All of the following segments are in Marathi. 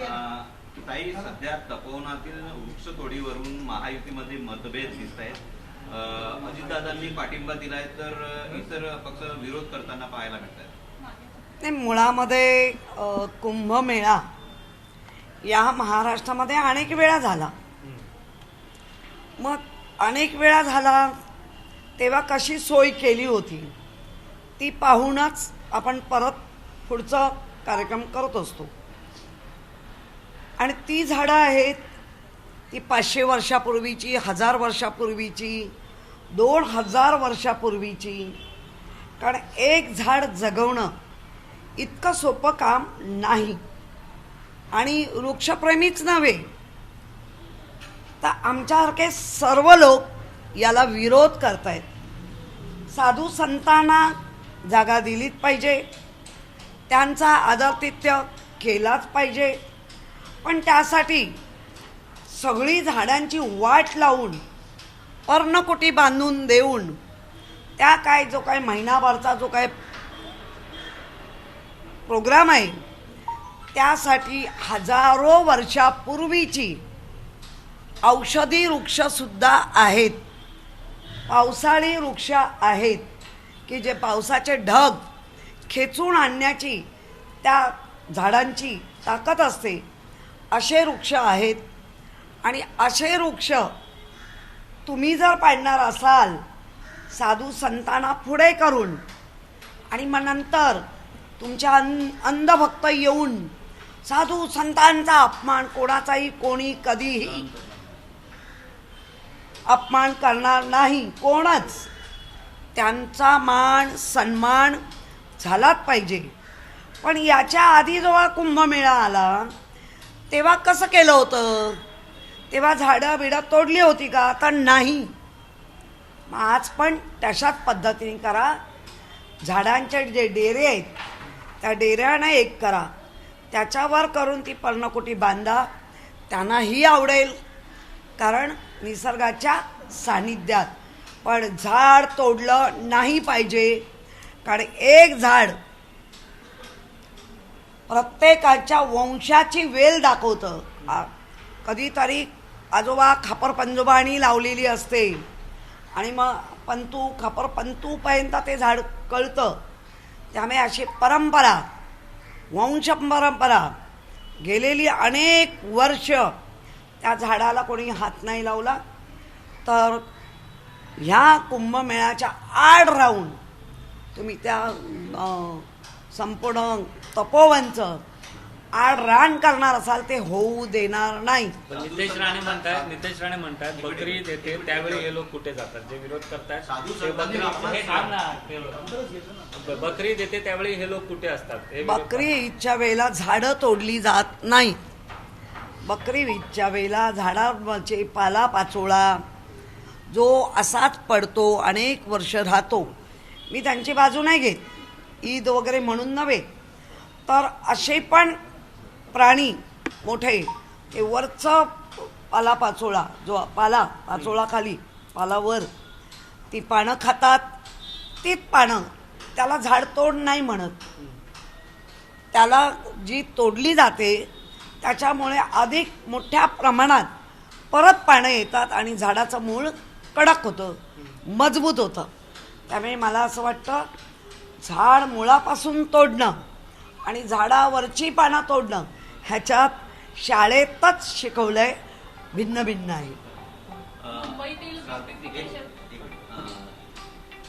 ताई, सध्या तपोवनातील वृक्षतोडीवरून महायुतीमध्ये मतभेद दिसत आहेत. अजितदादांनी पाठिंबा दिलाय तर इतर पक्ष विरोध करताना पाहायला मिळतात. नाही, मुळामध्ये कुंभमेळा या महाराष्ट्रामध्ये अनेक वेळा झाला. मग अनेक वेळा झाला तेव्हा कशी सोय केली होती ती पाहूनच आपण परत पुढचा कार्यक्रम करत असतो. आणि ती झाडं आहेत ती 500 वर्षापूर्वीची, 1000 वर्षापूर्वीची, 2000 वर्षापूर्वीची. कारण एक झाड जगवणं इतकं सोपं काम नाही. आणि वृक्षप्रेमीच नव्हे तर आमच्यासारखे सर्व लोक याला विरोध करतायत. साधू संतांना जागा दिलीच पाहिजे, त्यांचा आदरातिथ्य केलाच पाहिजे. पण त्यासाठी सगळी झाडांची वाट लावून पर्णकुटी बांधून देऊन त्या काय जो काय महिनाभरचा जो काय प्रोग्राम आहे त्यासाठी हजारो वर्षापूर्वीची औषधी वृक्षसुद्धा आहेत, पावसाळी वृक्ष आहेत की जे पावसाचे ढग खेचून आणण्याची त्या झाडांची ताकद असते, असे वृक्ष आहेत. आणि असे वृक्ष तुम्ही जर पाडणार असाल साधू संतांना पुढे करून आणि मग नंतर तुमच्या अंधभक्त येऊन साधू संतांचा अपमान, कोणाचाही कोणी कधीही अपमान करणार नाही, कोणच. त्यांचा मान सन्मान झालाच पाहिजे. पण याच्या आधी जेव्हा कुंभमेळा आला तेव्हा कसं केलं होतं? तेव्हा झाडं बिडं तोडली होती का? तर नाही. मग आज पण तशाच पद्धतीने करा. झाडांचे जे डेरे आहेत त्या डेऱ्यानं एक करा, त्याच्यावर करून ती पर्णकुटी बांधा. त्यांनाही आवडेल, कारण निसर्गाच्या सानिध्यात. पण झाड तोडलं नाही पाहिजे, कारण एक झाड प्रत्येकाच्या वंशाची वेल दाखवतं. कधीतरी आजोबा खापर पंजोबाणी लावलेली असते आणि मग पंतू खापर पंतूपर्यंत ते झाड कळतं. त्यामुळे अशी परंपरा, वंश परंपरा गेलेली अनेक वर्ष त्या झाडाला कोणी हात नाही लावला. तर ह्या कुंभमेळ्याच्या आड राहून तुम्ही त्या संपूर्ण तपोवनचं आड रान करणार असाल ते होऊ देणार नाही. नितेश राणे म्हणतात बकरी देते त्यावेळी हे लोक कुठे जातात? जे विरोध करतात बकरी देते त्यावेळी हे लोक कुठे असतात? बकरी ईदच्या वेळेला झाडं तोडली जात नाही. बकरी ईदच्या वेळेला झाडाचे पाला पाचोळा जो असाच पडतो, अनेक वर्ष राहतो. मी त्यांची बाजू नाही घेत, ईद वगैरे म्हणून नव्हे. तर असे पण प्राणी मोठे ते वरचं पाला पाचोळा, जो पाला पाचोळा खाली पालावर ती पानं खातात. तीच पानं, त्याला झाडतोड नाही म्हणत. त्याला जी तोडली जाते त्याच्यामुळे अधिक मोठ्या प्रमाणात परत पानं येतात आणि झाडाचं मूळ कडक होतं, मजबूत होतं. त्यामुळे मला असं वाटतं झाड मुळापासून तोडणं आणि झाडावरची पानं तोडणं ह्याच्यात शाळेतच शिकवलंय, भिन्न भिन्न आहे.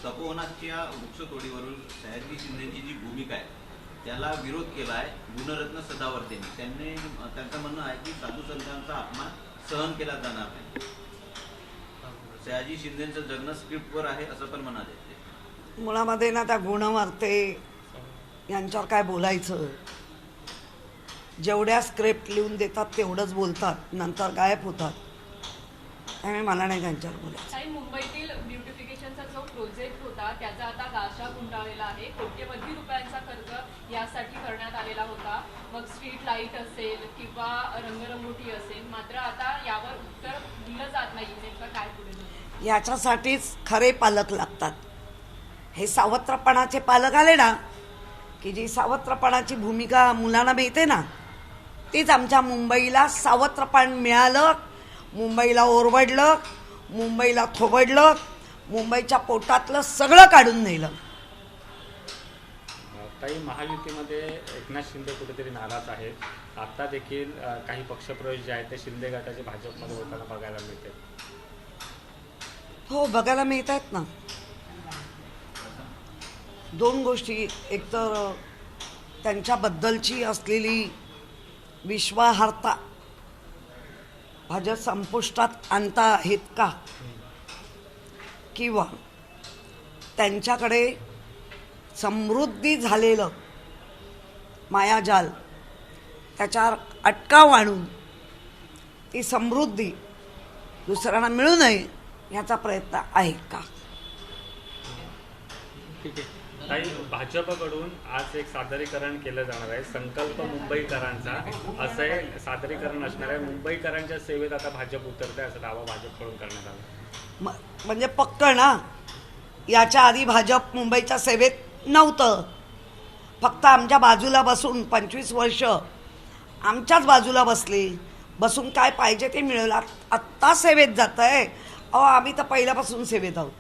तपोवनाच्या वृक्षतोडीवरून सयाजी शिंदेची जी भूमिका आहे त्याला विरोध केलाय गुणरत्न सदावर्तेंनी. त्यांचं म्हणणं आहे की साधू संतांचा अपमान सहन केला जाणार नाही. सयाजी शिंदेचं जगणं स्क्रिप्टवर आहे असं पण म्हणाले. मुळामध्ये ना त्या गुणवर्ते यांच्यावर काय बोलायचं? जेवढ्या स्क्रिप्ट लिहून देतात तेवढंच बोलतात, नंतर गायब होतात. त्यामुळे मला नाही त्यांच्यावर बोलायचं. मुंबईतील ब्युटिफिकेशनचा जो प्रोजेक्ट होता त्याचा आता गाशा गुंडाळलेला आहे. कोट्यवधी रुपयांचा खर्च यासाठी करण्यात आलेला होता. मग स्ट्रीट लाईट असेल किंवा रंगरंगोटी असेल, मात्र आता यावर उत्तर दिलं जात नाही. नेमकं काय पुढे? याच्यासाठीच खरे पालक लागतात. हे सावत्रपणाचे पालक आले ना की जी सावत्रपणाची भूमिका मुलांना मिळते ना तीच आमच्या मुंबईला सावत्रपण मिळालं, मुंबईला ओरबडलं, मुंबईला थोबडलं, मुंबईच्या पोटातलं सगळं काढून नेलं. काही महायुतीमध्ये एकनाथ शिंदे कुठेतरी नाराज आहेत. आता देखील काही पक्षप्रवेश जे आहेत ते शिंदे गटाचे भाजपमध्ये होताना बघायला मिळते. हो, बघायला मिळत आहेत ना. दोन गोष्टी, एकतर त्यांच्याबद्दलची असलेली विश्वासार्हता भाजप संपुष्टात आणता आहेत का, किंवा त्यांच्याकडे समृद्धी झालेलं मायाजाल त्याच्यावर अटकाव आणून ती समृद्धी दुसऱ्यांना मिळू नये ह्याचा प्रयत्न आहे का. ठीक आहे. काही भाजपकडून आज एक सादरीकरण केलं जाणार आहे संकल्प मुंबईकरांचा, असं हे सादरीकरण असणार आहे. मुंबईकरांच्या सेवेत आता भाजप उतरते असा दावा भाजपकडून करण्यात आला. म्हणजे पक्क ना, याच्या आधी भाजप मुंबईच्या सेवेत नव्हतं, फक्त आमच्या बाजूला बसून 25 वर्ष आमच्याच बाजूला बसून काय पाहिजे ते मिळवलं. आत्ता सेवेत जात आहे. अहो, आम्ही तर पहिल्यापासून सेवेत आहोत.